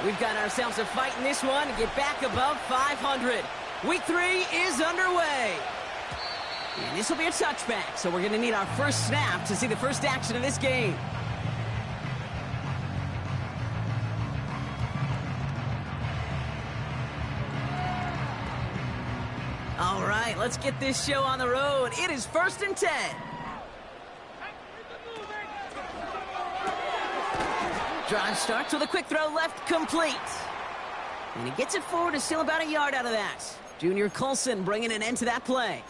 We've got ourselves a fight in this one to get back above 500. Week 3 is underway. And this will be a touchback, so we're going to need our first snap to see the first action of this game. All right, let's get this show on the road. It is 1st and 10. Drive starts with a quick throw left, complete. And he gets it forward to still about a yard out of that. Junior Colson bringing an end to that play.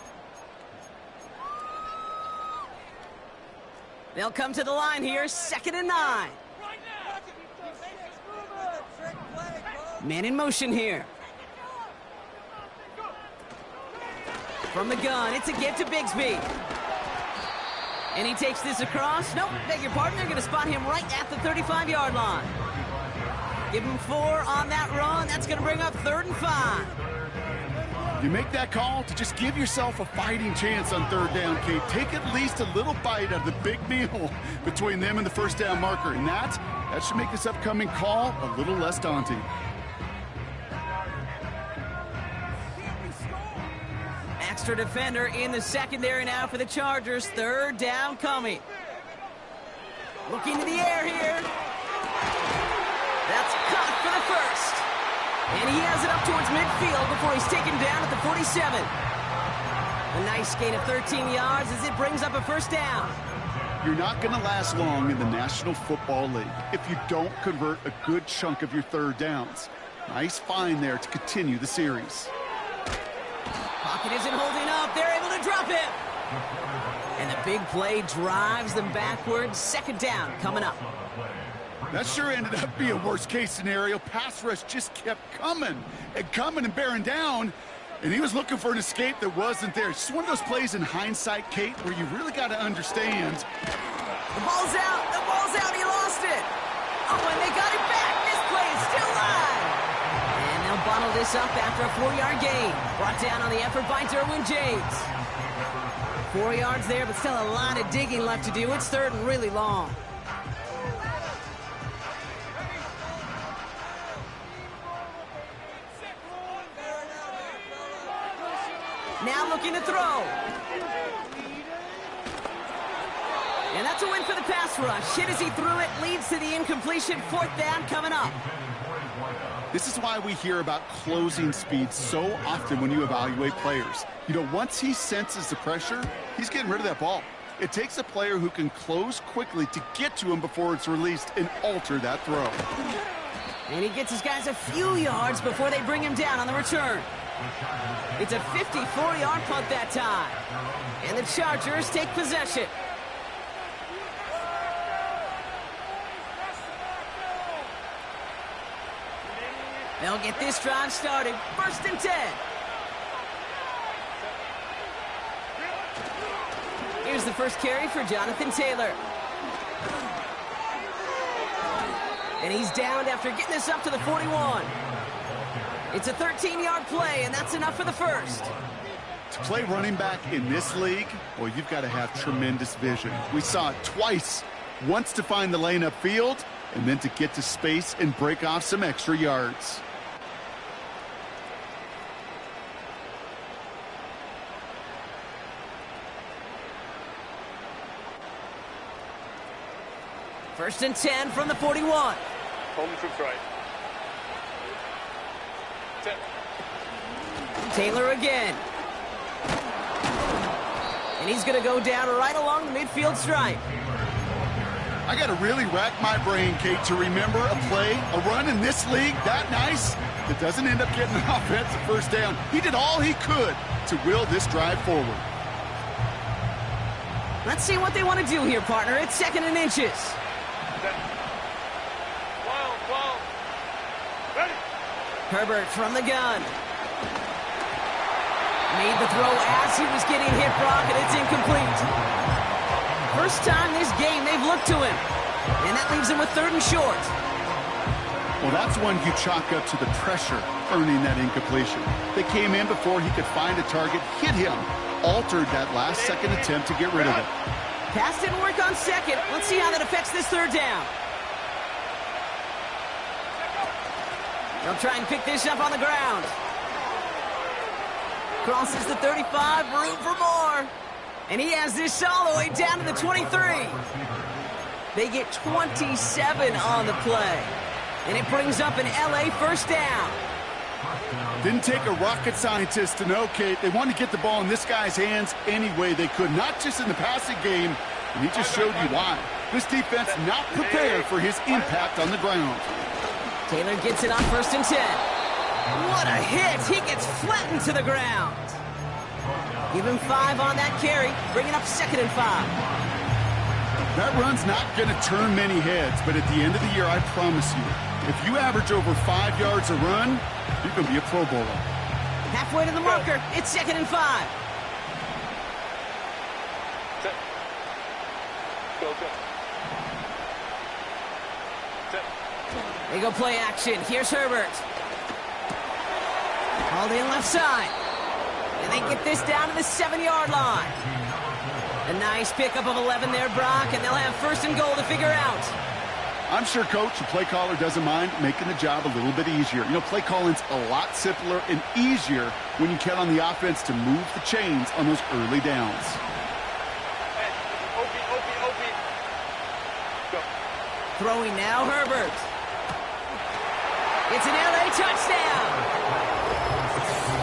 They'll come to the line here, 2nd and 9. Man in motion here. From the gun, it's a give to Bigsby. And he takes this across. Nope, beg your pardon. They're going to spot him right at the 35-yard line. Give him 4 on that run. That's going to bring up 3rd and 5. You make that call to just give yourself a fighting chance on 3rd down, Kate. Take at least a little bite out of the big meal between them and the first down marker. And that should make this upcoming call a little less daunting. Extra defender in the secondary now for the Chargers. 3rd down coming. Looking to the air here. That's caught for the first. And he has it up towards midfield before he's taken down at the 47. A nice gain of 13 yards as it brings up a first down. You're not going to last long in the National Football League if you don't convert a good chunk of your 3rd downs. Nice find there to continue the series. Pocket isn't holding up. They're able to drop him. And the big play drives them backwards. 2nd down coming up. That sure ended up being a worst-case scenario. Pass rush just kept coming and bearing down. And he was looking for an escape that wasn't there. It's just one of those plays in hindsight, Kate, where you really got to understand. The ball's out. The ball's out. He lost it. Oh, and they got it back. This play is still live. And they'll bottle this up after a 4-yard gain. Brought down on the effort by Derwin James. 4 yards there, but still a lot of digging left to do. It's 3rd and really long. Now looking to throw. And that's a win for the pass rush. Hit as he threw it, leads to the incompletion. 4th down coming up. This is why we hear about closing speed so often when you evaluate players. You know, once he senses the pressure, he's getting rid of that ball. It takes a player who can close quickly to get to him before it's released and alter that throw. And he gets his guys a few yards before they bring him down on the return. It's a 54-yard punt that time. And the Chargers take possession. They'll get this drive started. 1st and 10. Here's the first carry for Jonathan Taylor. And he's downed after getting this up to the 41. It's a 13-yard play, and that's enough for the first. To play running back in this league, well, you've got to have tremendous vision. We saw it twice. Once to find the lane upfield, and then to get to space and break off some extra yards. First and 10 from the 41. Home troops right. 10. Taylor again. And he's going to go down right along the midfield stripe. I got to really rack my brain, Kate, to remember a play, a run in this league that nice that doesn't end up getting an offensive first down. He did all he could to will this drive forward. Let's see what they want to do here, partner. It's 2nd and inches. 12. Ready. Herbert from the gun. Made the throw as he was getting hit, Brock, and it's incomplete. First time this game they've looked to him. And that leaves him with 3rd and short. Well, that's one you chalk up to the pressure earning that incompletion. They came in before he could find a target, hit him, altered that last-second attempt to get rid of it. Pass didn't work on 2nd. Let's see how that affects this 3rd down. They'll try and pick this up on the ground. Crosses the 35, room for more. And he has this all the way down to the 23. They get 27 on the play. And it brings up an LA first down. Didn't take a rocket scientist to know, Kate. They wanted to get the ball in this guy's hands any way they could, not just in the passing game, and he just showed you why. This defense not prepared for his impact on the ground. Taylor gets it on 1st and 10. What a hit! He gets flattened to the ground. Give him 5 on that carry, bringing up 2nd and 5. That run's not going to turn many heads, but at the end of the year, I promise you, if you average over 5 yards a run, you're going to be a Pro Bowler. Halfway to the marker, it's 2nd and 5. Set. Go. Set. They go play action. Here's Herbert. Hauled in left side. And they get this down to the 7-yard line. A nice pickup of 11 there, Brock, and they'll have 1st and goal to figure out. I'm sure, Coach, the play caller doesn't mind making the job a little bit easier. You know, play calling's a lot simpler and easier when you count on the offense to move the chains on those early downs. OP. Go. Throwing now, Herbert. It's an LA touchdown.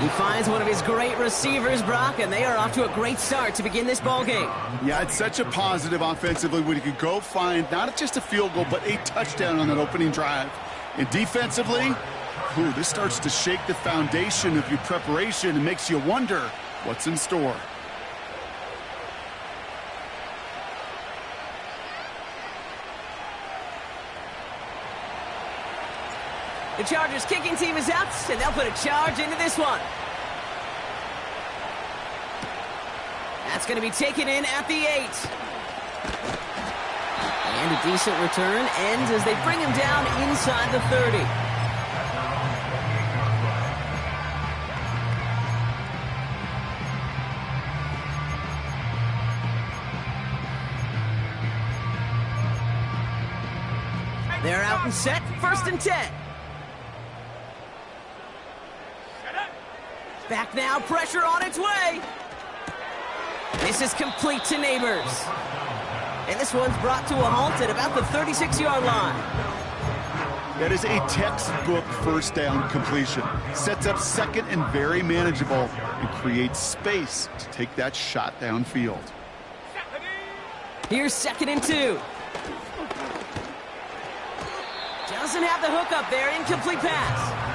He finds one of his great receivers, Brock, and they are off to a great start to begin this ball game. Yeah, it's such a positive offensively when you could go find not just a field goal, but a touchdown on that opening drive. And defensively, this starts to shake the foundation of your preparation and makes you wonder what's in store. The Chargers kicking team is out, and they'll put a charge into this one. That's going to be taken in at the 8. And a decent return ends as they bring him down inside the 30. They're out and set, 1st and 10. Back now, pressure on its way. This is complete to Neighbors. And this one's brought to a halt at about the 36-yard line. That is a textbook 1st down completion. Sets up 2nd and very manageable and creates space to take that shot downfield. Here's 2nd and 2. Doesn't have the hook up there, incomplete pass.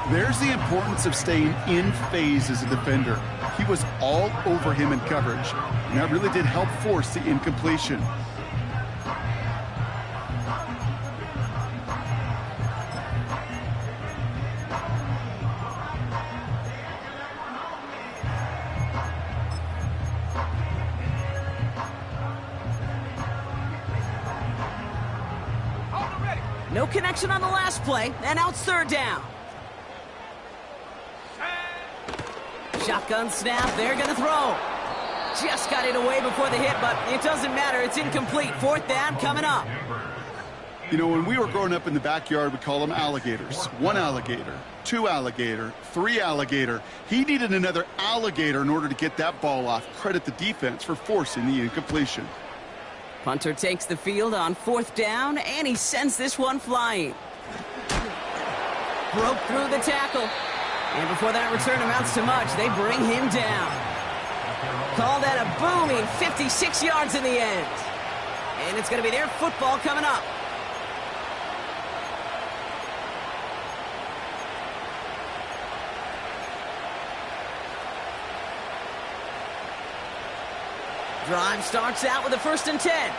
There's the importance of staying in phase as a defender. He was all over him in coverage, and that really did help force the incompletion. No connection on the last play, and now it's 3rd down. Shotgun snap, they're going to throw. Just got it away before the hit, but it doesn't matter. It's incomplete. 4th down coming up. You know, when we were growing up in the backyard, we call them alligators. 1 alligator, 2 alligator, 3 alligator. He needed another alligator in order to get that ball off. Credit the defense for forcing the incompletion. Punter takes the field on 4th down, and he sends this one flying. Broke through the tackle. And before that return amounts to much, they bring him down. Call that a booming 56 yards in the end. And it's going to be their football coming up. Drive starts out with a 1st and 10.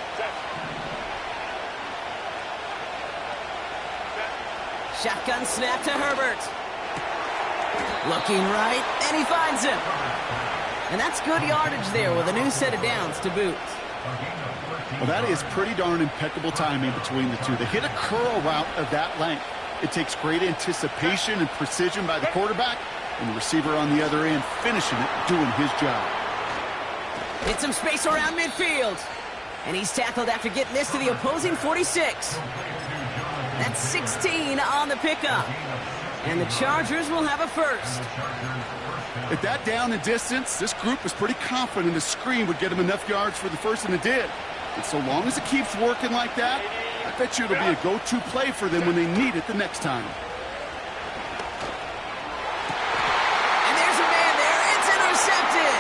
Shotgun snap to Herbert. Looking right, and he finds him. And that's good yardage there with a new set of downs to boot. Well, that is pretty darn impeccable timing between the two. They hit a curl route of that length. It takes great anticipation and precision by the quarterback, and the receiver on the other end finishing it, doing his job. Hit some space around midfield. And he's tackled after getting this to the opposing 46. That's 16 on the pickup. And the Chargers will have a first. At that down and distance, this group was pretty confident the screen would get them enough yards for the first, and it did. And so long as it keeps working like that, I bet you it'll be a go-to play for them when they need it the next time. And there's a man there. It's intercepted.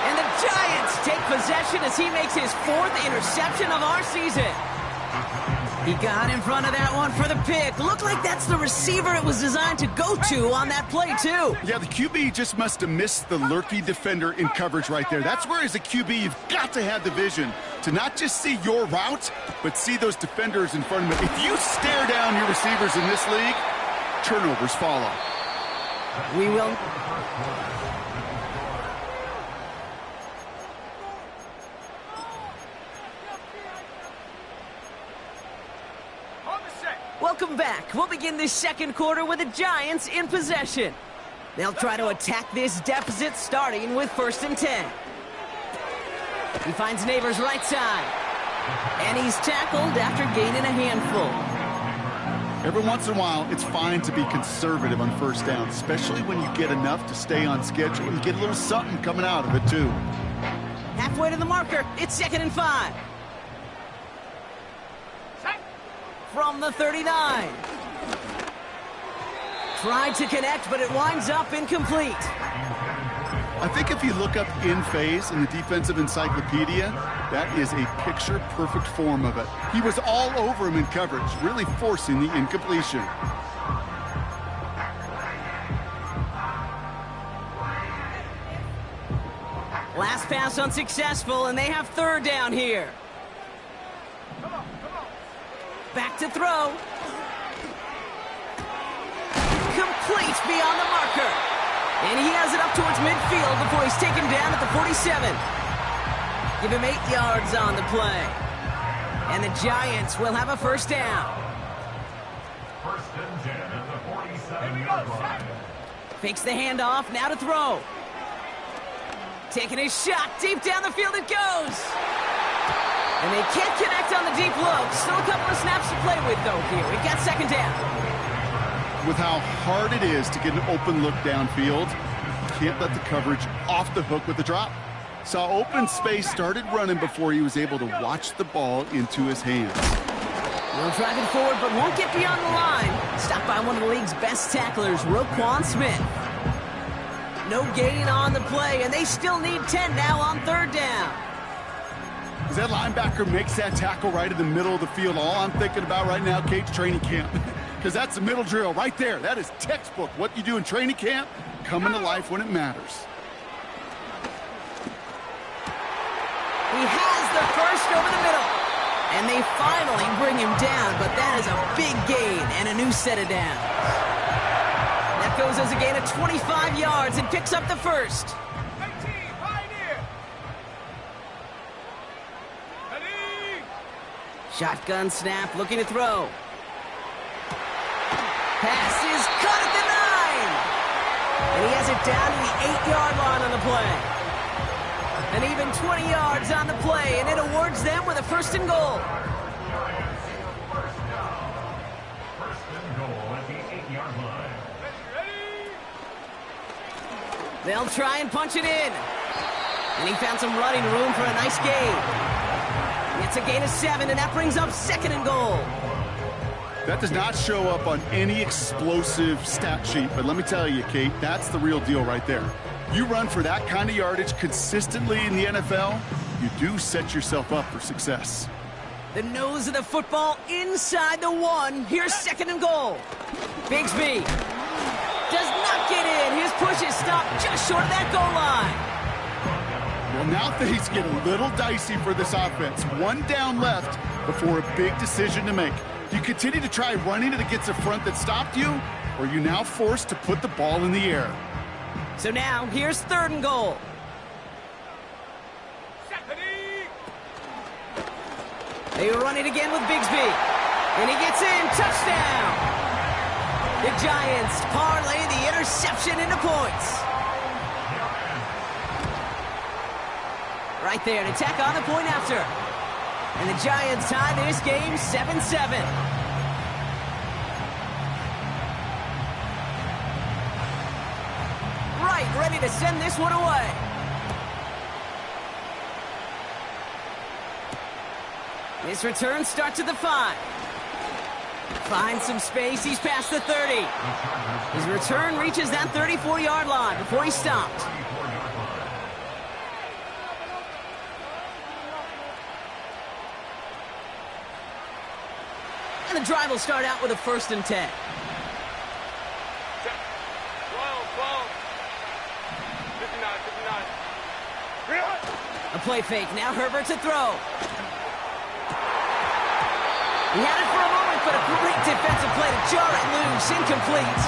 And the Giants take possession as he makes his 4th interception of our season. He got in front of that one for the pick. Looked like that's the receiver it was designed to go to on that play, too. Yeah, the QB just must have missed the lurky defender in coverage right there. That's where, as a QB, you've got to have the vision to not just see your route, but see those defenders in front of you. If you stare down your receivers in this league, turnovers follow. We will... Welcome back. We'll begin this second quarter with the Giants in possession. They'll try to attack this deficit starting with 1st and 10. He finds Neighbors right side. And he's tackled after gaining a handful. Every once in a while, it's fine to be conservative on 1st down, especially when you get enough to stay on schedule and get a little something coming out of it, too. Halfway to the marker, it's 2nd and 5. From the 39. Tried to connect, but it winds up incomplete. I think if you look up in phase in the defensive encyclopedia, that is a picture-perfect form of it. He was all over him in coverage, really forcing the incompletion. Last pass unsuccessful, and they have 3rd down here. Back to throw. Complete beyond the marker. And he has it up towards midfield before he's taken down at the 47. Give him 8 yards on the play. And the Giants will have a 1st down. 1st and 10 at the 47-yard line. Fakes the handoff, now to throw. Taking his shot, deep down the field it goes. And they can't connect on the deep look. Still a couple of snaps to play with, though, here. We've got 2nd down. With how hard it is to get an open look downfield, you can't let the coverage off the hook with the drop. Saw open space, started running before he was able to watch the ball into his hands. They'll drive it forward, but won't get beyond the line. Stopped by one of the league's best tacklers, Roquan Smith. No gain on the play, and they still need 10 now on 3rd down. As that linebacker makes that tackle right in the middle of the field, all I'm thinking about right now, Kate's training camp. Because that's the middle drill right there. That is textbook. What you do in training camp, coming to life when it matters. He has the first over the middle. And they finally bring him down, but that is a big gain and a new set of downs. That goes as a gain of 25 yards and picks up the 1st. Shotgun snap, looking to throw. Pass is caught at the 9. And he has it down to the 8-yard line on the play. And even 20 yards on the play, and it awards them with a 1st and goal. 1st and goal at the 8-yard line. They'll try and punch it in. And he found some running room for a nice gain. It's a gain of 7, and that brings up 2nd and goal. That does not show up on any explosive stat sheet, but let me tell you, Kate, that's the real deal right there. You run for that kind of yardage consistently in the NFL, you do set yourself up for success. The nose of the football inside the 1. Here's 2nd and goal. Bigsby does not get in. His push is stopped just short of that goal line. Well, now things get a little dicey for this offense. 1 down left before a big decision to make. Do you continue to try running it against a front that stopped you, or are you now forced to put the ball in the air? So now, here's 3rd and goal. They run it again with Bigsby. And he gets in. Touchdown! The Giants parlay the interception into points. Right there to tack on the point after. And the Giants tie this game 7-7. Right, ready to send this one away. This return starts at the 5. Finds some space, he's past the 30. His return reaches that 34-yard line before he stopped. And the drive will start out with a 1st and 10. A play fake, now Herbert to throw. He had it for a moment, but a great defensive play to jar it loose. Incomplete.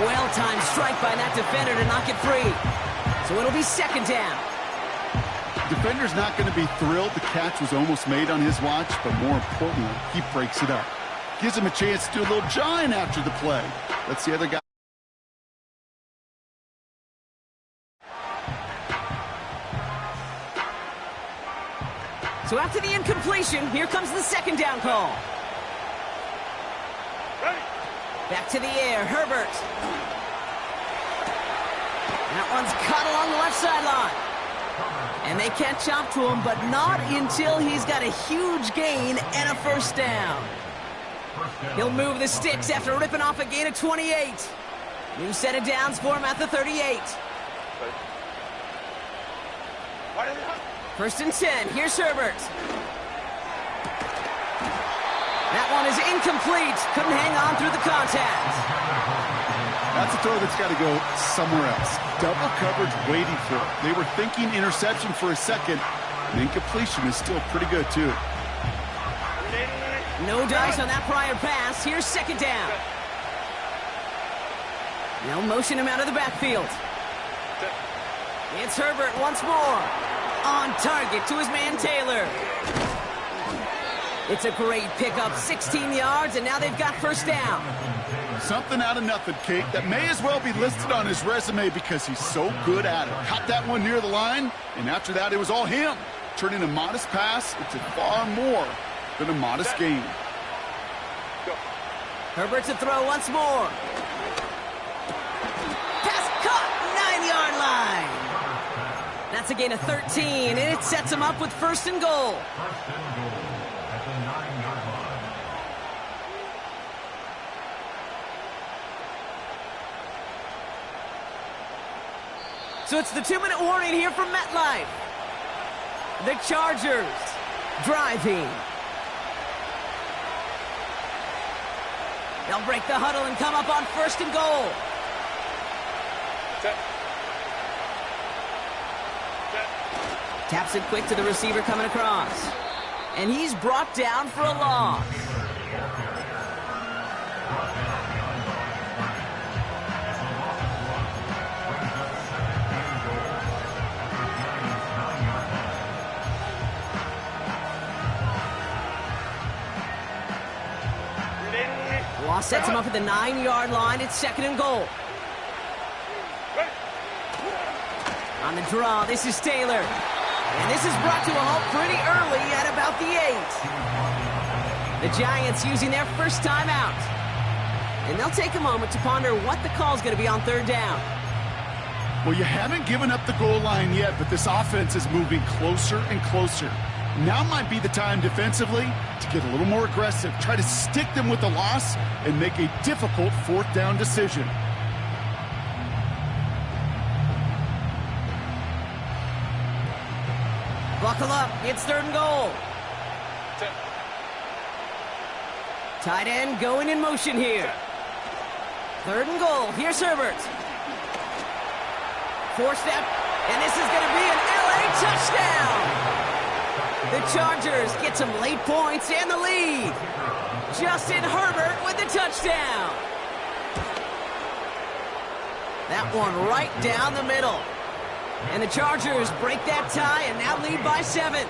Well-timed strike by that defender to knock it free. So it'll be 2nd down. Defender's not going to be thrilled the catch was almost made on his watch, but more importantly, he breaks it up. Gives him a chance to do a little jawing after the play. Let's see the other guy. So after the incompletion, here comes the 2nd down call. Ready. Back to the air, Herbert. That one's caught along the left sideline. And they catch up to him, but not until he's got a huge gain and a 1st down. He'll move the sticks after ripping off a gain of 28. New set of downs for him at the 38. 1st and 10. Here's Herbert. That one is incomplete. Couldn't hang on through the contact. That's a throw that's got to go somewhere else. Double coverage waiting for it. They were thinking interception for a second. And incompletion is still pretty good, too. No dice on that prior pass. Here's 2nd down. Now motion him out of the backfield. It's Herbert once more. On target to his man Taylor. It's a great pickup, 16 yards, and now they've got 1st down. Something out of nothing, Kate, that may as well be listed on his resume because he's so good at it. Caught that one near the line, and after that, it was all him. Turning a modest pass into far more than a modest gain. Herbert to throw once more. Pass caught, 9-yard line. That's a gain of 13, and it sets him up with 1st and goal. 1st and goal at the 9-yard line. So it's the 2-minute warning here from MetLife. The Chargers driving. They'll break the huddle and come up on 1st and goal. Taps it quick to the receiver coming across. And he's brought down for a loss. Loss sets him up at the 9-yard line. It's 2nd and goal. On the draw, this is Taylor. And this is brought to a halt pretty early at about the 8. The Giants using their 1st timeout. And they'll take a moment to ponder what the call's going to be on 3rd down. Well, you haven't given up the goal line yet, but this offense is moving closer and closer. Now might be the time defensively to get a little more aggressive, try to stick them with the loss, and make a difficult 4th down decision. Buckle up, it's 3rd and goal. Tight end going in motion here. 3rd and goal, here's Herbert. 4-step, and this is going to be an LA touchdown. The Chargers get some late points and the lead. Justin Herbert with the touchdown. That one right down the middle. And the Chargers break that tie and now lead by 7.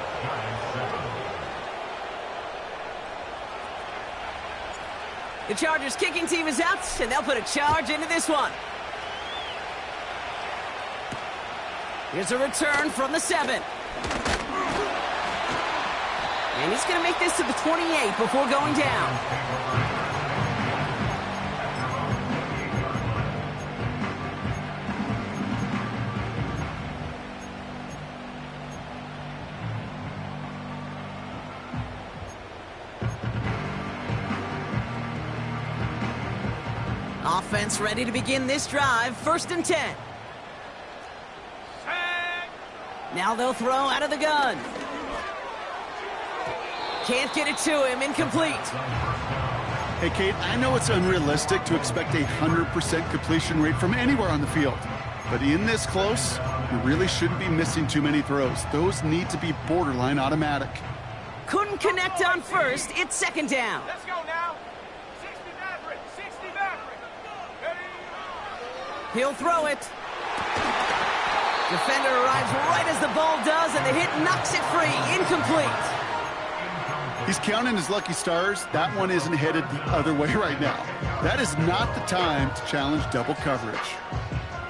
The Chargers kicking team is out, and they'll put a charge into this one. Here's a return from the 7. And he's going to make this to the 28 before going down. Offense ready to begin this drive. 1st and 10. Now they'll throw out of the gun. Can't get it to him. Incomplete. Hey, Kate, I know it's unrealistic to expect a 100% completion rate from anywhere on the field. But in this close, you really shouldn't be missing too many throws. Those need to be borderline automatic. Couldn't connect on 1st. It's 2nd down. Let's go now. 60 Maverick. 60 Maverick. He'll throw it. Defender arrives right as the ball does, and the hit knocks it free. Incomplete. He's counting his lucky stars. That one isn't headed the other way right now. That is not the time to challenge double coverage.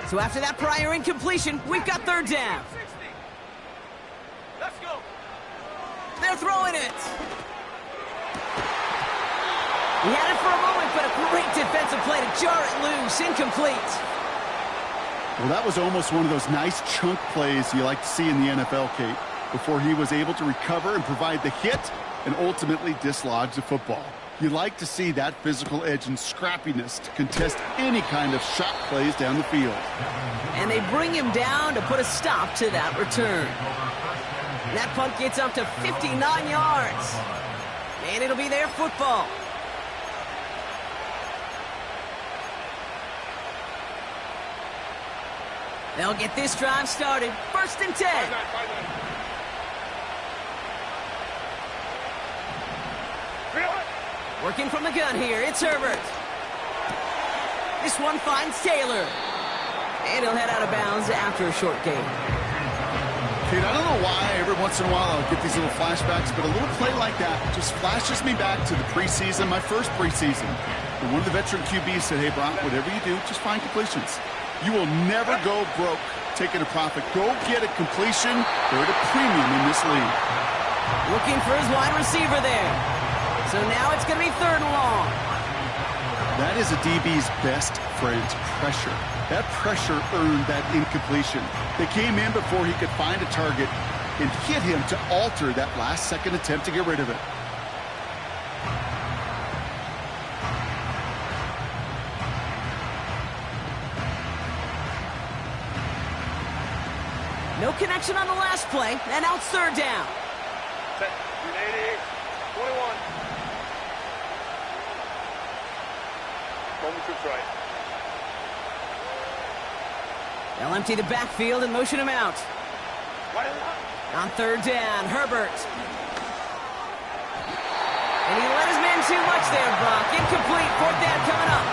So after that prior incompletion, we've got 3rd down. 60. Let's go. They're throwing it. He had it for a moment, but a great defensive play to jar it loose. Incomplete. Well, that was almost one of those nice chunk plays you like to see in the NFL, Kate, before he was able to recover and provide the hit and ultimately dislodge the football. You like to see that physical edge and scrappiness to contest any kind of shot plays down the field. And they bring him down to put a stop to that return. That punt gets up to 59 yards. And it'll be their football. They'll get this drive started. 1st and 10. Working from the gun here, it's Herbert. This one finds Taylor. And he'll head out of bounds after a short gain. Kate, I don't know why every once in a while I'll get these little flashbacks, but a little play like that just flashes me back to the preseason, my first preseason. And one of the veteran QBs said, hey, Brock, whatever you do, just find completions. You will never go broke taking a profit. Go get a completion. They're at a premium in this league. Looking for his wide receiver there. So now it's going to be 3rd and long. That is a DB's best friend, pressure. That pressure earned that incompletion. They came in before he could find a target and hit him to alter that last-second attempt to get rid of it. No connection on the last play, and now it's 3rd down. Set. 21. Moment to try. They'll empty the backfield and motion him out. On 3rd down, Herbert. And he let his man too much there, Brock. Incomplete. 4th down coming up.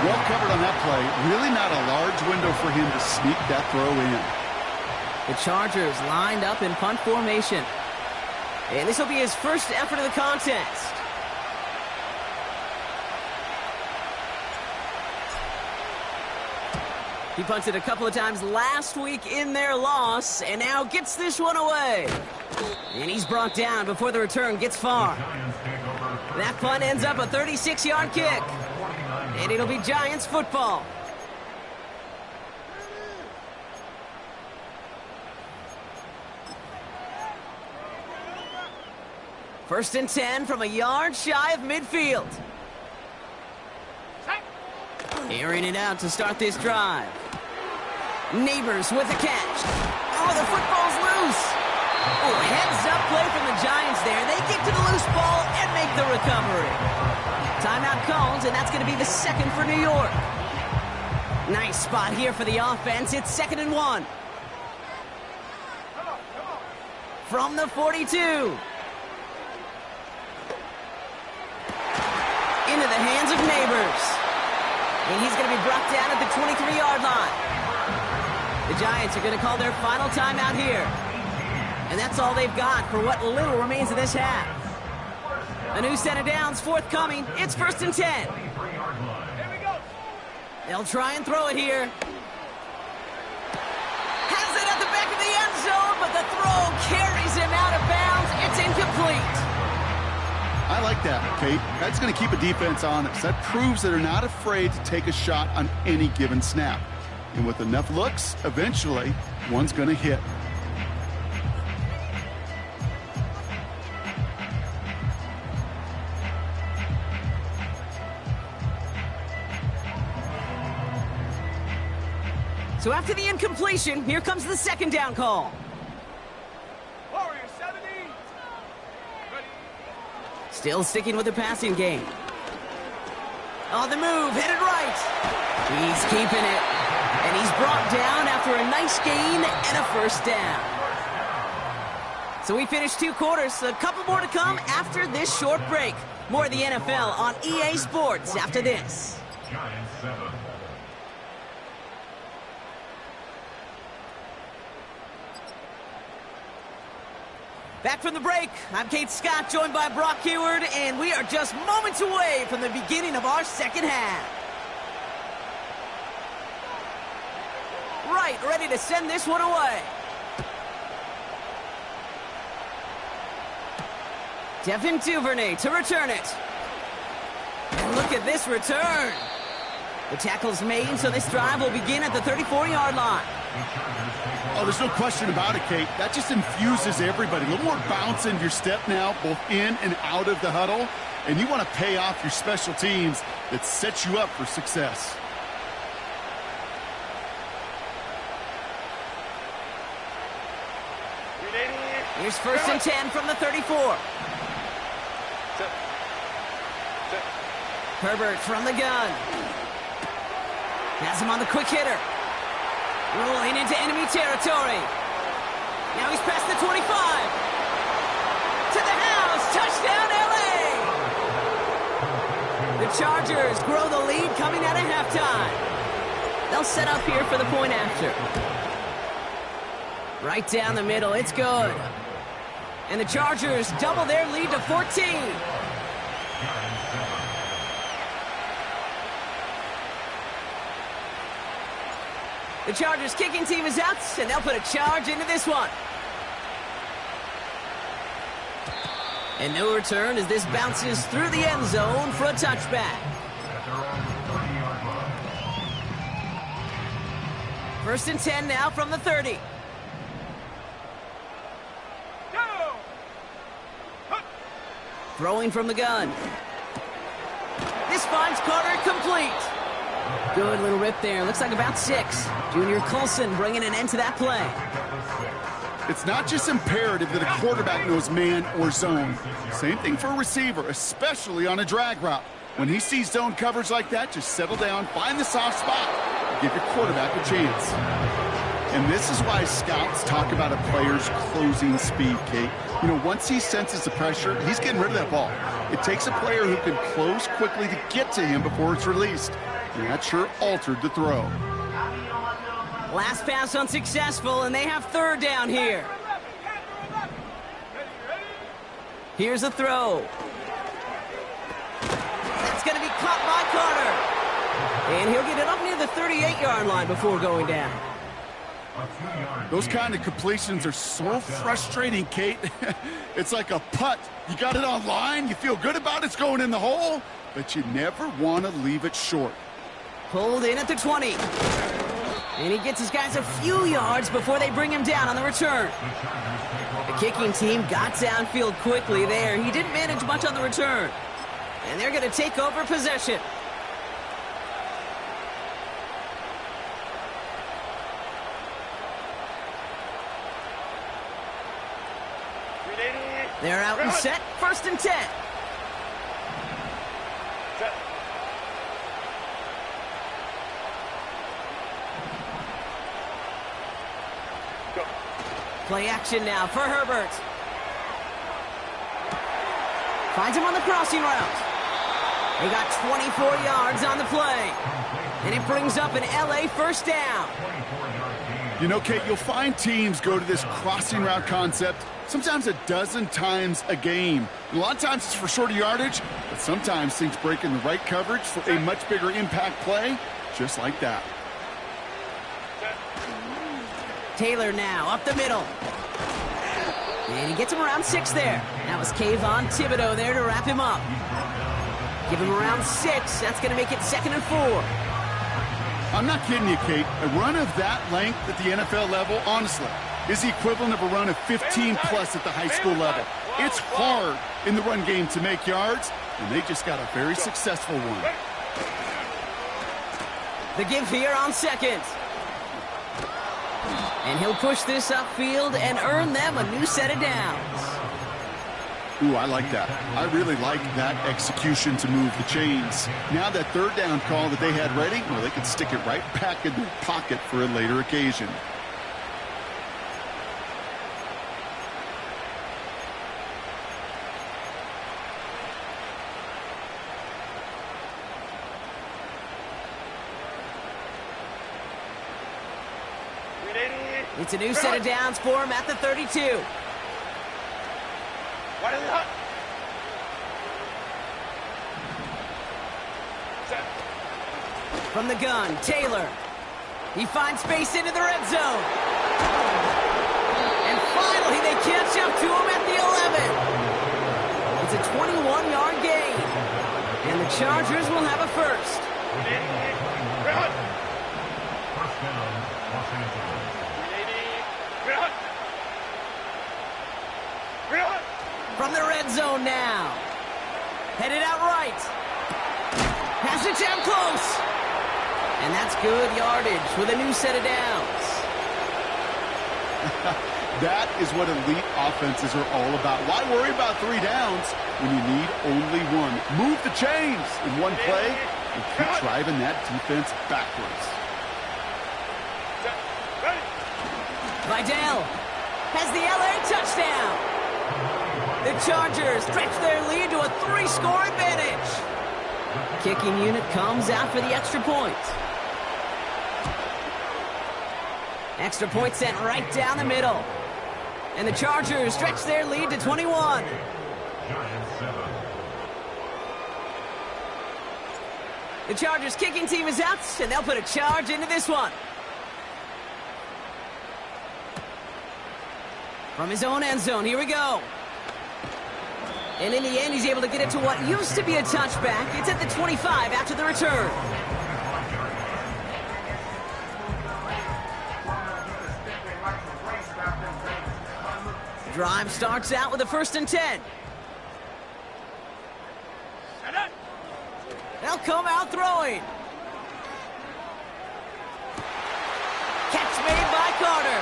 Well covered on that play. Really not a large window for him to sneak that throw in. The Chargers lined up in punt formation. And this will be his first effort of the contest. He punted a couple of times last week in their loss, and now gets this one away. And he's brought down before the return gets far. That punt ends up a 36-yard kick. And it'll be Giants football. First and 10 from a yard shy of midfield. Airing it out to start this drive. Neighbors with a catch. Oh, the football's loose. Oh, heads up play from the Giants there. They get to the loose ball and make the recovery. Timeout called, and that's going to be the 2nd for New York. Nice spot here for the offense. It's 2nd and 1. From the 42. Into the hands of Neighbors. And he's going to be brought down at the 23-yard line. The Giants are going to call their final timeout here. And that's all they've got for what little remains of this half. A new set of downs forthcoming. It's 1st and 10. They'll try and throw it here. Has it at the back of the end zone, but the throw carries him out of bounds. It's It's incomplete. I like that, Kate. That's going to keep a defense honest. That proves that they're not afraid to take a shot on any given snap. And with enough looks, eventually, one's going to hit. So after the incompletion, here comes the second down call. Warrior 70. Ready. Still sticking with the passing game. On the move, headed right. He's keeping it. And he's brought down after a nice gain and a first down. So we finished 2 quarters. A couple more to come after this short break. More of the NFL on EA Sports after this. Giants 7. Back from the break, I'm Kate Scott, joined by Brock Heward, and we are just moments away from the beginning of our second half. Right, ready to send this one away. Devin Duvernay to return it. And look at this return. The tackle's made, so this drive will begin at the 34-yard line. Oh, there's no question about it, Kate. That just infuses everybody. A little more bounce in your step now, both in and out of the huddle. And you want to pay off your special teams that sets you up for success. Here's 1st and 10 from the 34. Herbert from the gun. Has him on the quick hitter. Rolling into enemy territory. Now he's past the 25. To the house. Touchdown, LA. The Chargers grow the lead coming out of halftime. They'll set up here for the point after. Right down the middle. It's good. And the Chargers double their lead to 14. The Chargers kicking team is out, and they'll put a charge into this one. And no return as this bounces through the end zone for a touchback. 1st and 10 now from the 30. Throwing from the gun. This finds Carter complete. Good little rip there. Looks like about 6. Junior Colson bringing an end to that play. It's not just imperative that a quarterback knows man or zone. Same thing for a receiver, especially on a drag route. When he sees zone coverage like that, just settle down, find the soft spot, and give your quarterback a chance. And this is why scouts talk about a player's closing speed, Kate. You know, once he senses the pressure, he's getting rid of that ball. It takes a player who can close quickly to get to him before it's released. And that sure altered the throw. Last pass unsuccessful, and they have 3rd down here. Here's a throw. That's going to be caught by Carter. And he'll get it up near the 38-yard line before going down. Those kind of completions are so frustrating, Kate. It's like a putt. You got it on line, you feel good about it's going in the hole, but you never want to leave it short. Pulled in at the 20. And he gets his guys a few yards before they bring him down on the return. The kicking team got downfield quickly there. He didn't manage much on the return. And they're going to take over possession. They're out and set. 1st and 10. Play action now for Herbert. Finds him on the crossing route. They got 24 yards on the play. And it brings up an LA first down. You know, Kate, you'll find teams go to this crossing route concept sometimes a dozen times a game. And a lot of times it's for shorter yardage, but sometimes things break in the right coverage for a much bigger impact play, just like that. Taylor now up the middle. And he gets him around 6 there. That was Kayvon Thibodeau there to wrap him up. Give him around 6. That's going to make it 2nd and 4. I'm not kidding you, Kate. A run of that length at the NFL level, honestly, is the equivalent of a run of 15-plus at the high school level. It's hard in the run game to make yards, and they just got a very successful one. The give here on 2nd. And he'll push this upfield and earn them a new set of downs. Ooh, I like that. I really like that execution to move the chains. Now that 3rd down call that they had ready, well, they could stick it right back in their pocket for a later occasion. It's a new set of downs for him at the 32. From the gun, Taylor. He finds space into the red zone. And finally, they catch up to him at the 11. It's a 21-yard gain. And the Chargers will have a first. First down, Los Angeles. From the red zone now. Headed out right. Pass it down close. And that's good yardage with a new set of downs. That is what elite offenses are all about. Why worry about 3 downs when you need only 1? Move the chains in one play and keep driving that defense backwards. Vidal has the LA touchdown. The Chargers stretch their lead to a 3-score advantage. Kicking unit comes out for the extra point. Extra point sent right down the middle. And the Chargers stretch their lead to 21. Giants 7. The Chargers kicking team is out, and they'll put a charge into this one. From his own end zone, here we go. And in the end, he's able to get it to what used to be a touchback. It's at the 25 after the return. Drive starts out with a 1st and 10. They'll come out throwing. Catch made by Carter.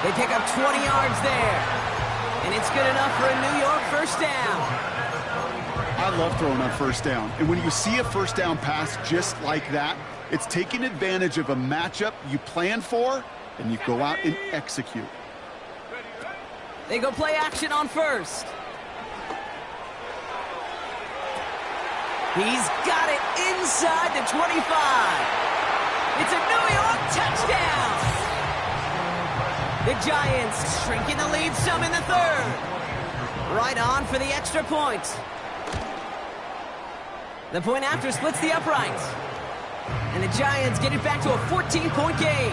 They pick up 20 yards there. And it's good enough for a New York first down. I love throwing on 1st down. And when you see a 1st down pass just like that, it's taking advantage of a matchup you plan for, and you go out and execute. They go play action on 1st. He's got it inside the 25. It's a New York touchdown. The Giants shrinking the lead some in the 3rd. Right on for the extra point. The point after splits the uprights. And the Giants get it back to a 14-point game.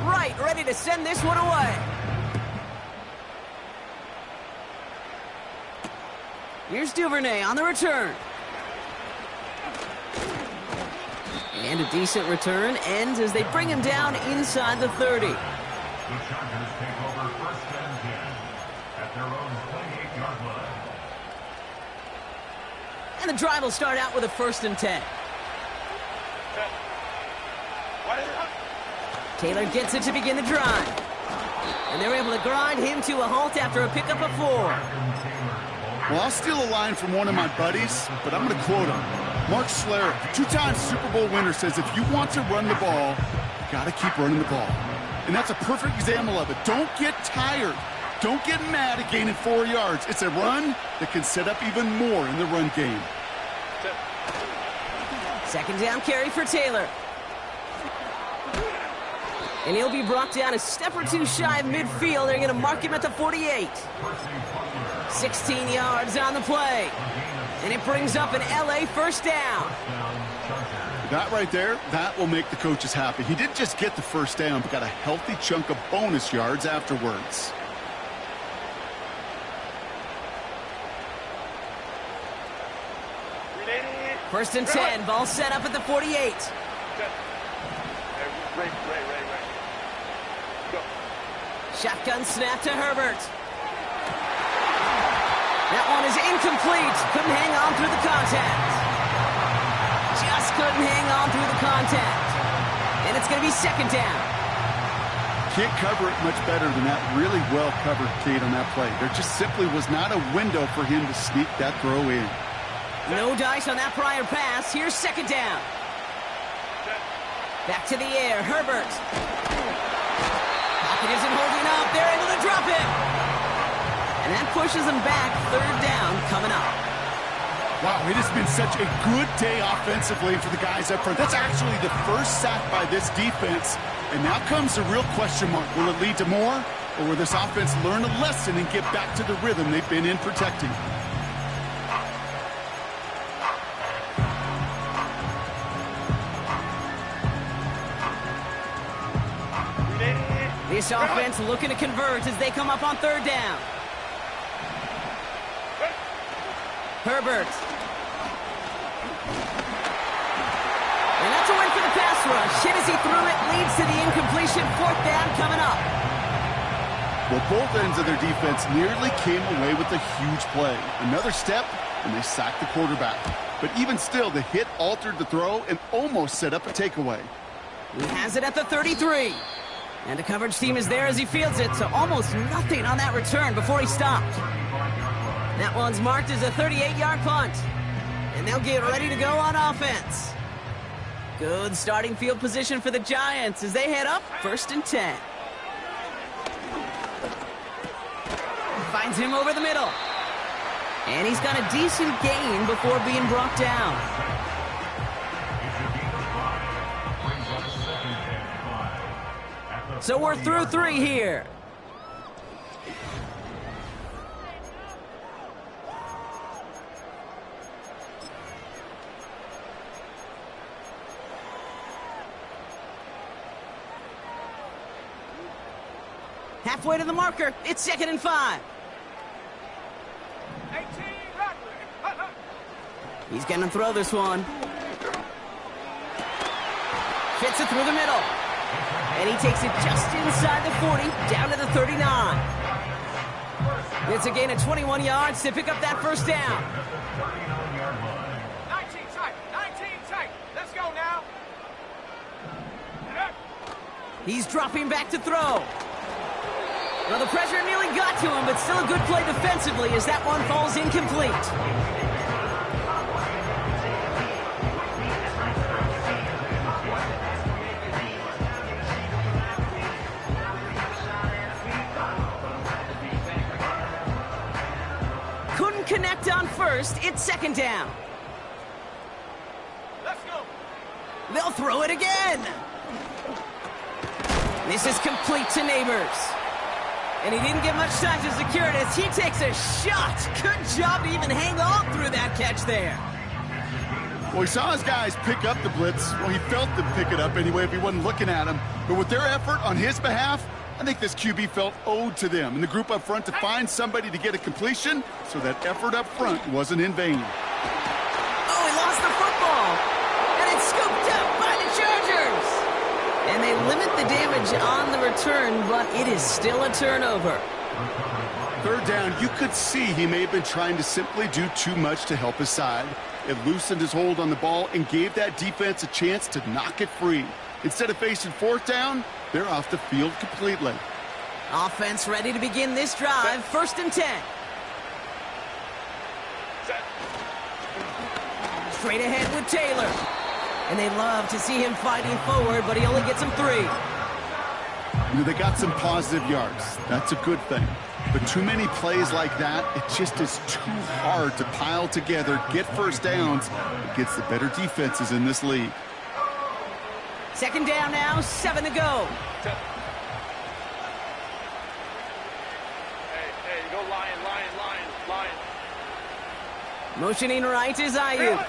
Right, ready to send this one away. Here's Duvernay on the return. And a decent return ends as they bring him down inside the 30. The Chargers take over 1st and 10 at their own 28-yard line. And the drive will start out with a 1st and 10. Taylor gets it to begin the drive. And they're able to grind him to a halt after a pickup of 4. Well, I'll steal a line from one of my buddies, but I'm going to quote him. Mark Schlereth, 2-time Super Bowl winner, says if you want to run the ball, you got to keep running the ball. And that's a perfect example of it. Don't get tired. Don't get mad at gaining 4 yards. It's a run that can set up even more in the run game. 2nd down carry for Taylor. And he'll be brought down a step or 2 shy of midfield. They're going to mark him at the 48. 16 yards on the play. And it brings up an LA first down. That right there, that will make the coaches happy. He didn't just get the first down, but got a healthy chunk of bonus yards afterwards. First and 10, ball set up at the 48. Right. Go. Shotgun snap to Herbert. That one is incomplete. Couldn't hang on through the contact. Just couldn't hang on through the contact. And it's going to be second down. Can't cover it much better than that. Really well covered, Kate, on that play. There just simply was not a window for him to sneak that throw in. No dice on that prior pass. Here's second down. Back to the air. Herbert. Pocket isn't holding up. They're able to drop it. And that pushes them back. Third down coming up. Wow, it has been such a good day offensively for the guys up front. That's actually the first sack by this defense. And now comes the real question mark. Will it lead to more? Or will this offense learn a lesson and get back to the rhythm they've been in protecting? This offense looking to convert as they come up on third down. Herbert. And that's a win for the pass rush. Hit as he threw it, leads to the incompletion. Fourth down coming up. Well, both ends of their defense nearly came away with a huge play. Another step, and they sacked the quarterback. But even still, the hit altered the throw and almost set up a takeaway. He has it at the 33. And the coverage team is there as he fields it, so almost nothing on that return before he stopped. That one's marked as a 38-yard punt. And they'll get ready to go on offense. Good starting field position for the Giants as they head up first and 10. Finds him over the middle. And he's got a decent gain before being brought down. So we're through 3 here. Halfway to the marker. It's second and 5. 18, He's going to throw this one. Fits it through the middle. And he takes it just inside the 40, down to the 39. It's a gain of 21 yards to pick up that first down. 19 tight. Let's go now. He's dropping back to throw. Well, the pressure nearly got to him, but still a good play defensively as that one falls incomplete. Couldn't connect on first. It's second down. Let's go. They'll throw it again. This is complete to Neighbors. And he didn't get much time to secure it as he takes a shot. Good job to even hang on through that catch there. Well, he saw his guys pick up the blitz. Well, he felt them pick it up anyway if he wasn't looking at him. But with their effort on his behalf, I think this QB felt owed to them and the group up front to find somebody to get a completion, so that effort up front wasn't in vain. Oh, he lost the football. And it's scooped up by the Chargers. And they limit the damage on the return, but it is still a turnover. Third down, you could see he may have been trying to simply do too much to help his side. It loosened his hold on the ball and gave that defense a chance to knock it free. Instead of facing fourth down, they're off the field completely. Offense ready to begin this drive. First and 10. Straight ahead with Taylor. And they love to see him fighting forward, but he only gets them 3. They got some positive yards. That's a good thing. But too many plays like that, it just is too hard to pile together, get first downs against the better defenses in this league. Second down now, 7 to go. Hey, go Lion. Motioning right is Ayuk.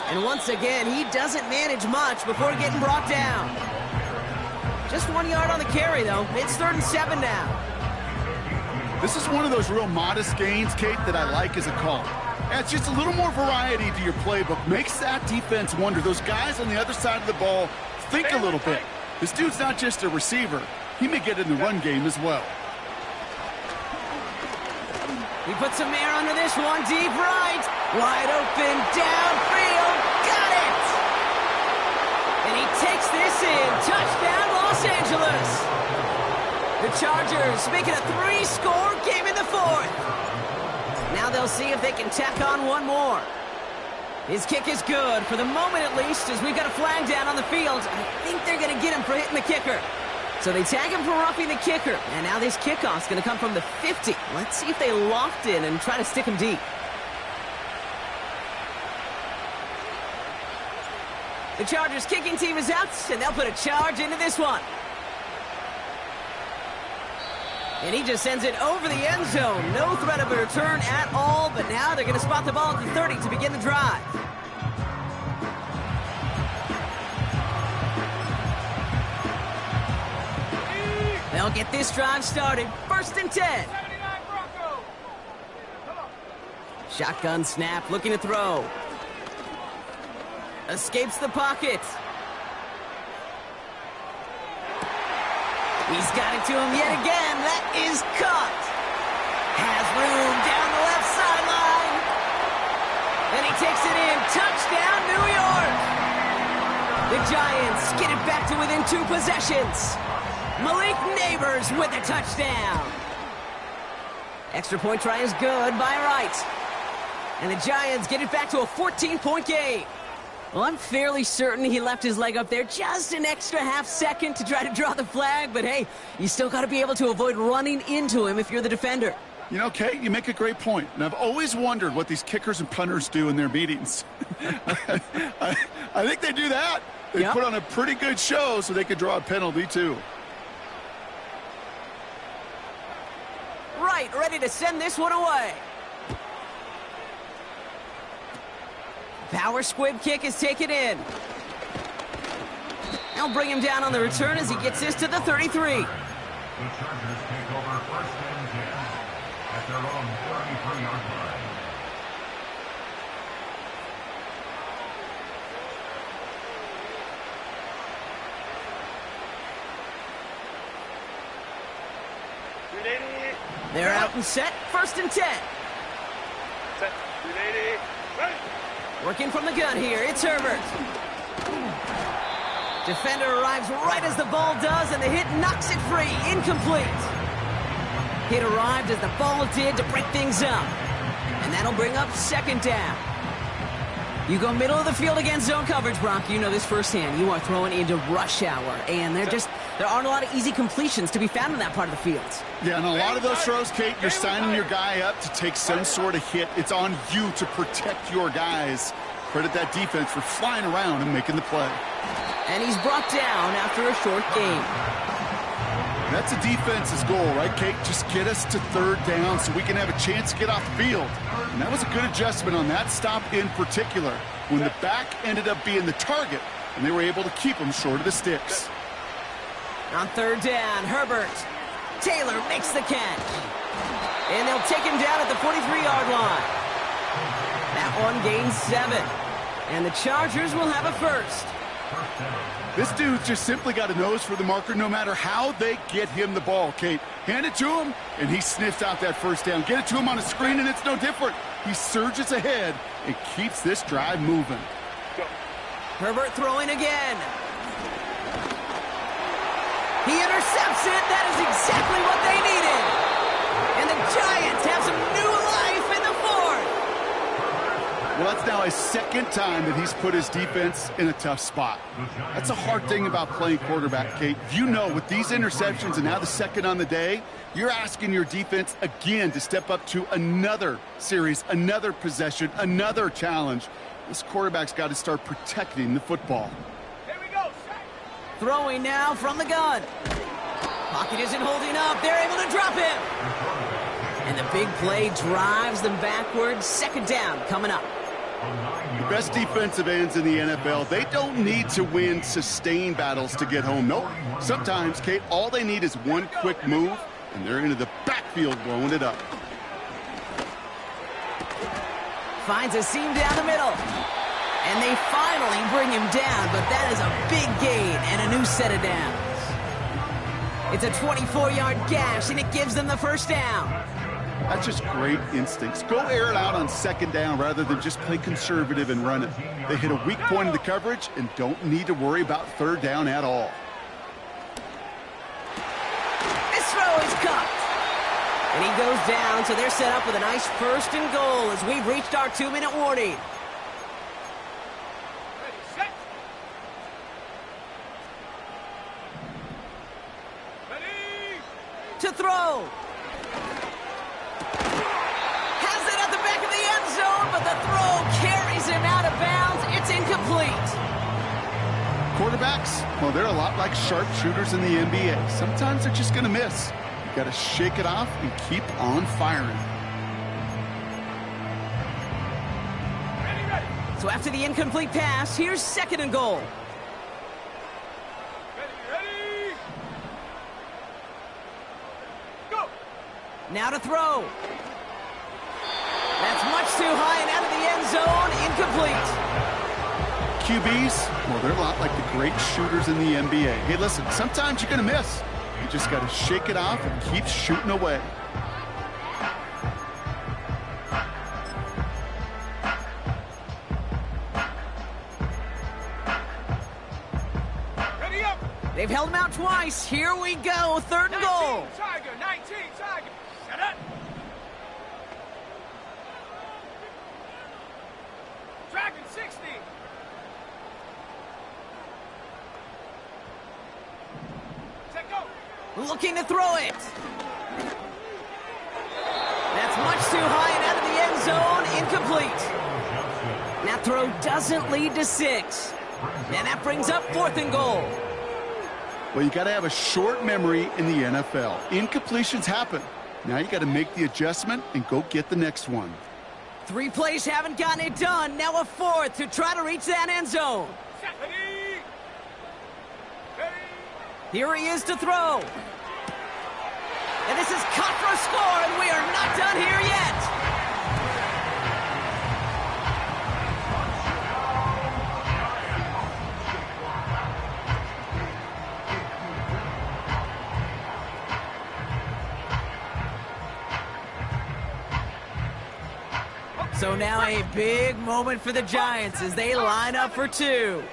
And once again, he doesn't manage much before getting brought down. Just 1 yard on the carry, though. It's 3rd and 7 now. This is one of those real modest gains, Kate, that I like as a call. Adds just a little more variety to your playbook. Makes that defense wonder. Those guys on the other side of the ball think a little bit. This dude's not just a receiver. He may get in the run game as well. He puts some air under this one, deep right. Wide open, downfield, got it! And he takes this in. Touchdown, Los Angeles. The Chargers make it a 3-score game in the 4th. Now they'll see if they can tack on one more. His kick is good, for the moment at least, as we've got a flag down on the field. I think they're going to get him for hitting the kicker. So they tag him for roughing the kicker. And now this kickoff's going to come from the 50. Let's see if they loft in and try to stick him deep. The Chargers kicking team is out, and they'll put a charge into this one. And he just sends it over the end zone. No threat of a return at all, but now they're going to spot the ball at the 30 to begin the drive. They'll get this drive started. 1st and 10. Shotgun snap, looking to throw. Escapes the pocket. He's got it to him yet again. That is caught. Has room down the left sideline. And he takes it in. Touchdown, New York. The Giants get it back to within 2 possessions. Malik Neighbors with a touchdown. Extra point try is good by Wright. And the Giants get it back to a 14-point game. Well, I'm fairly certain he left his leg up there just an extra half second to try to draw the flag. But hey, you still got to be able to avoid running into him if you're the defender. You know, Kate, you make a great point. And I've always wondered what these kickers and punters do in their meetings. I think they do that. They put on a pretty good show so they could draw a penalty, too. Right, ready to send this one away. Power squib kick is taken in. They'll bring him down on the return as he gets this to the 33. The Chargers take over 1st and 10 at their own 33-yard line. They're out and set. 1st and 10. Set. 380. Ready. Working from the gun here, it's Herbert. Defender arrives right as the ball does, and the hit knocks it free. Incomplete. Hit arrived as the ball did to break things up. And that'll bring up 2nd down. You go middle of the field against zone coverage, Brock. You know this firsthand. You are throwing into rush hour, and there aren't a lot of easy completions to be found in that part of the field. Yeah, and a lot of those throws, Kate, you're signing your guy up to take some sort of hit. It's on you to protect your guys. Credit that defense for flying around and making the play. And he's brought down after a short game. That's a defense's goal, right, Kate? Just get us to 3rd down so we can have a chance to get off the field. And that was a good adjustment on that stop in particular, when the back ended up being the target, and they were able to keep him short of the sticks. On 3rd down, Herbert. Taylor makes the catch. And they'll take him down at the 43-yard line. That one gains 7. And the Chargers will have a 1st. This dude's just simply got a nose for the marker no matter how they get him the ball, Kate. Hand it to him, and he sniffs out that 1st down. Get it to him on a screen, and it's no different. He surges ahead and keeps this drive moving. Herbert throwing again. He intercepts it. That is exactly what they needed. And the Giants have some new life in the 4th. Well, that's now his 2nd time that he's put his defense in a tough spot. That's a hard thing about playing quarterback, Kate. You know, with these interceptions and now the 2nd on the day, you're asking your defense again to step up to another series, another possession, another challenge. This quarterback's got to start protecting the football. Here we go. Throwing now from the gun. Pocket isn't holding up. They're able to drop him. And the big play drives them backwards. 2nd down coming up. The best defensive ends in the NFL, they don't need to win sustained battles to get home. Nope. Sometimes, Kate, all they need is one quick move, and they're into the backfield blowing it up. Finds a seam down the middle. And they finally bring him down, but that is a big gain and a new set of downs. It's a 24-yard gash, and it gives them the first down. That's just great instincts. Go air it out on second down rather than just play conservative and run it. They hit a weak point in the coverage and don't need to worry about third down at all. This throw is caught. And he goes down, so they're set up with a nice first and goal as we've reached our 2-minute warning. Ready, set. Ready. To throw. Has it at the back of the end zone, but the throw carries him out of bounds. It's incomplete. Quarterbacks, well, they're a lot like sharpshooters in the NBA. Sometimes they're just going to miss. You got to shake it off and keep on firing. Ready, ready. So after the incomplete pass, here's second and goal. Ready, ready. Go. Now to throw. That's much too high and out of the end zone. Incomplete. QBs, well, they're a lot like the great shooters in the NBA. Hey, listen, sometimes you're going to miss. You just got to shake it off and keep shooting away. Ready up. They've held him out twice. Here we go. Third and 19 goal. Tiger, 19 Tiger. Set up. Dragon 60. Set go. Looking to throw it. That's much too high and out of the end zone. Incomplete. That throw doesn't lead to 6. And that brings up fourth and goal. Well, you got to have a short memory in the NFL. Incompletions happen. Now you got to make the adjustment and go get the next one. 3 plays haven't gotten it done. Now a fourth to try to reach that end zone. Set. Ready. Ready. Here he is to throw. And this is cut for a score, and we are not done here yet. So now a big moment for the Giants as they line up for 2.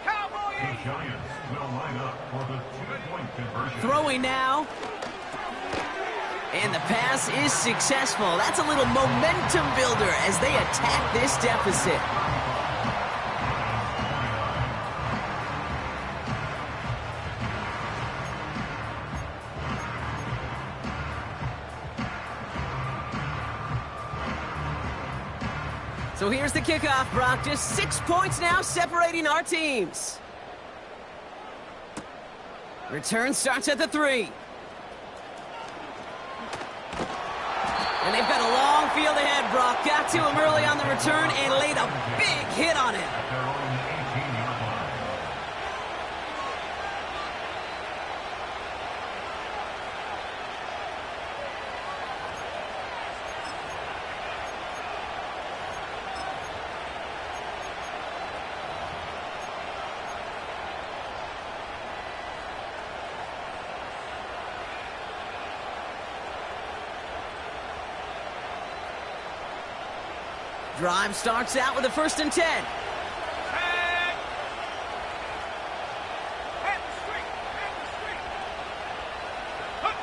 Cowboy The 80. Giants will line up for the two-point conversion. Throwing now. And the pass is successful. That's a little momentum builder as they attack this deficit. So here's the kickoff, Brock. Just 6 points now separating our teams. Return starts at the 3. And they've got a long field ahead, Brock. Got to him early on the return and laid a big hit on him. At their own 18-yard line. Drive starts out with a 1st and 10. Set. Head the street. Head the street. Hup.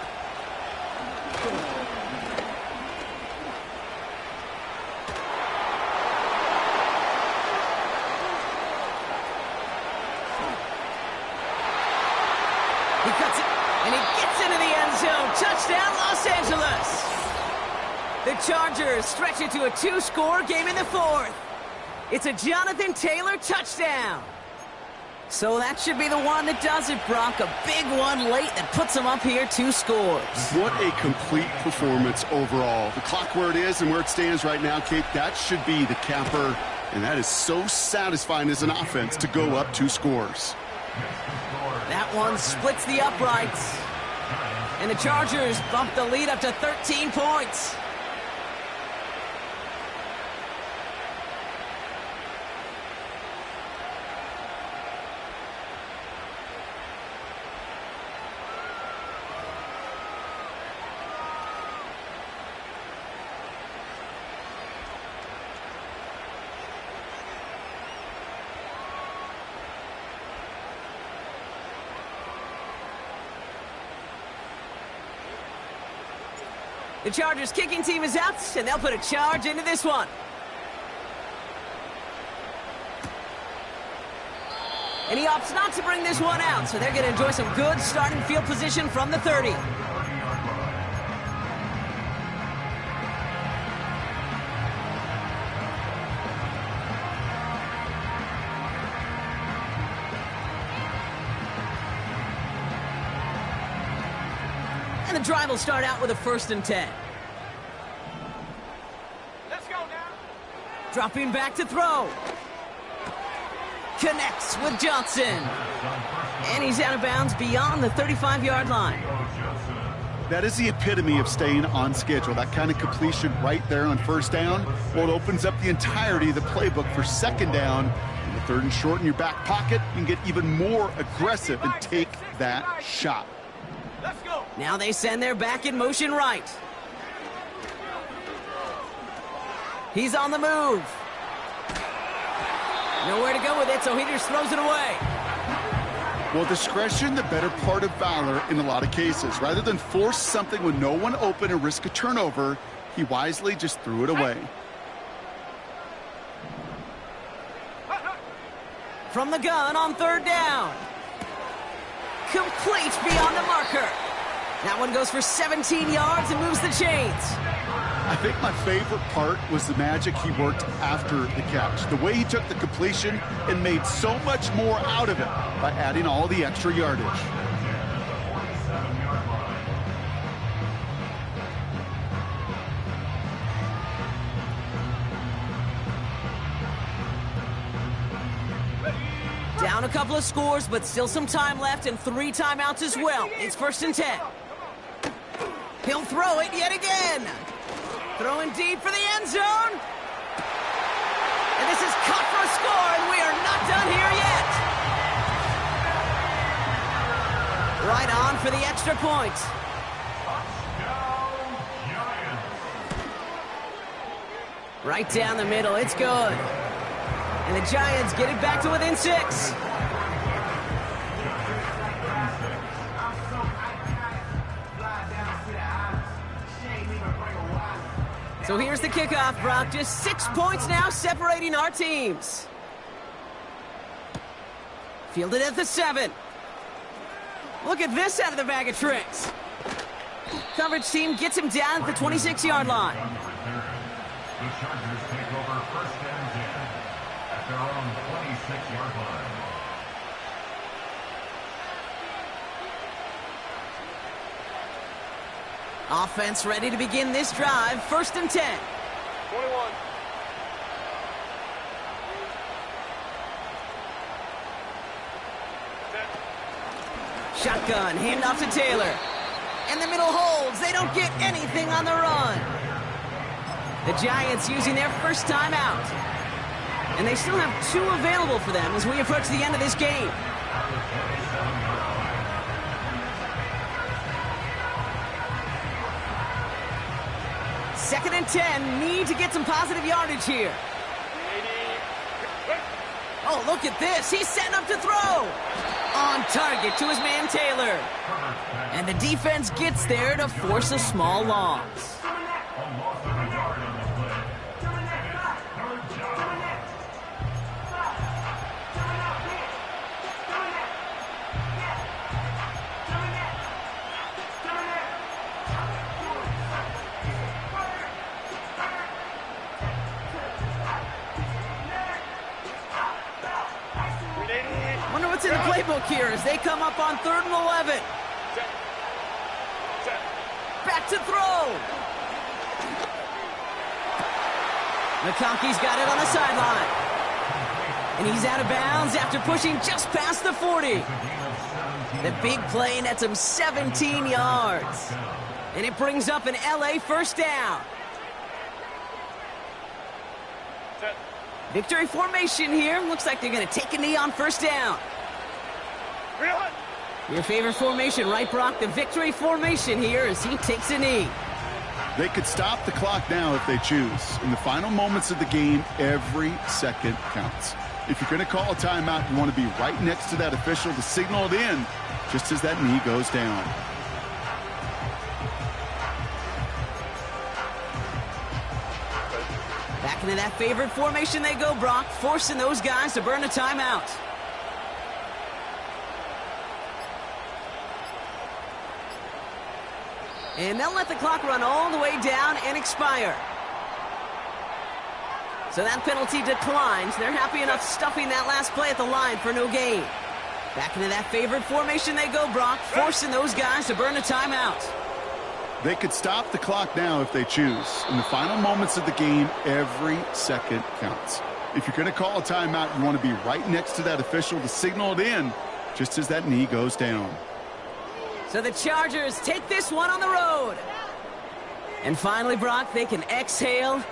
He cuts it, and he gets into the end zone. Touchdown, Los Angeles. The Chargers stretch it to a 2-score game in the 4th. It's a Jonathan Taylor touchdown. So that should be the one that does it, Brock. A big one late that puts them up here 2 scores. What a complete performance overall. The clock where it is and where it stands right now, Kate, that should be the capper And that is so satisfying as an offense to go up 2 scores. That one splits the uprights. And the Chargers bump the lead up to 13 points. The Chargers kicking team is out, and they'll put a charge into this one. And he opts not to bring this one out, so they're going to enjoy some good starting field position from the 30. And the drive will start out with a 1st and 10. Let's go now. Dropping back to throw. Connects with Johnson. And he's out of bounds beyond the 35-yard line. That is the epitome of staying on schedule. That kind of completion right there on 1st down. Well, it opens up the entirety of the playbook for 2nd down. In the 3rd and short in your back pocket, you can get even more aggressive and take that shot. Let's go. Now they send their back in motion right. He's on the move. Nowhere to go with it, so he just throws it away. Well, discretion, the better part of valor in a lot of cases. Rather than force something with no one open and risk a turnover, he wisely just threw it away. From the gun on 3rd down. Complete beyond the marker. That one goes for 17 yards and moves the chains. I think my favorite part was the magic he worked after the catch. The way he took the completion and made so much more out of it by adding all the extra yardage. Down a couple of scores, but still some time left and 3 timeouts as well. It's 1st and 10. He'll throw it yet again. Throwing deep for the end zone. And this is caught for a score, and we are not done here yet. Right on for the extra point. Right down the middle, it's good. And the Giants get it back to within 6. So here's the kickoff, Brock. Just 6 points now separating our teams. Fielded at the 7. Look at this out of the bag of tricks. Coverage team gets him down at the 26-yard line. The Chargers take over 1st and 10 at their own 26-yard line. Offense ready to begin this drive. 1st and 10. 21. Shotgun, handoff to Taylor. And the middle holds. They don't get anything on the run. The Giants using their 1st time out. And they still have 2 available for them as we approach the end of this game. Second and 10, need to get some positive yardage here. Oh, look at this. He's setting up to throw. On target to his man Taylor. And the defense gets there to force a small loss. Wonder what's in the playbook here as they come up on 3rd and 11. Back to throw. McConkey's got it on the sideline. And he's out of bounds after pushing just past the 40. The big play nets him 17 yards. And it brings up an LA first down. Victory formation here. Looks like they're going to take a knee on first down. Your favorite formation, right, Brock? The victory formation here as he takes a knee. They could stop the clock now if they choose. In the final moments of the game, every second counts. If you're going to call a timeout, you want to be right next to that official to signal it in just as that knee goes down. Back into that favorite formation they go, Brock, forcing those guys to burn a timeout. And they'll let the clock run all the way down and expire. So that penalty declines. They're happy enough stuffing that last play at the line for no gain. Back into that favorite formation they go, Brock, forcing those guys to burn a timeout. They could stop the clock now if they choose. In the final moments of the game, every second counts. If you're going to call a timeout, you want to be right next to that official to signal it in just as that knee goes down. So the Chargers take this one on the road. And finally, Brock, they can exhale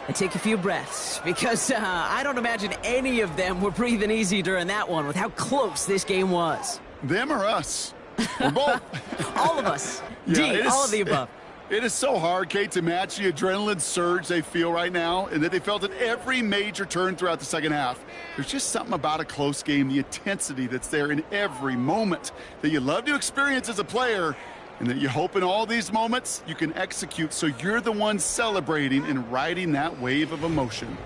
and take a few breaths because I don't imagine any of them were breathing easy during that one with how close this game was. Them or us? We're both. All of us. Yeah, all of the above. It is so hard, Kate, to match the adrenaline surge they feel right now and that they felt at every major turn throughout the second half. There's just something about a close game, the intensity that's there in every moment that you love to experience as a player and that you hope in all these moments you can execute so you're the one celebrating and riding that wave of emotion.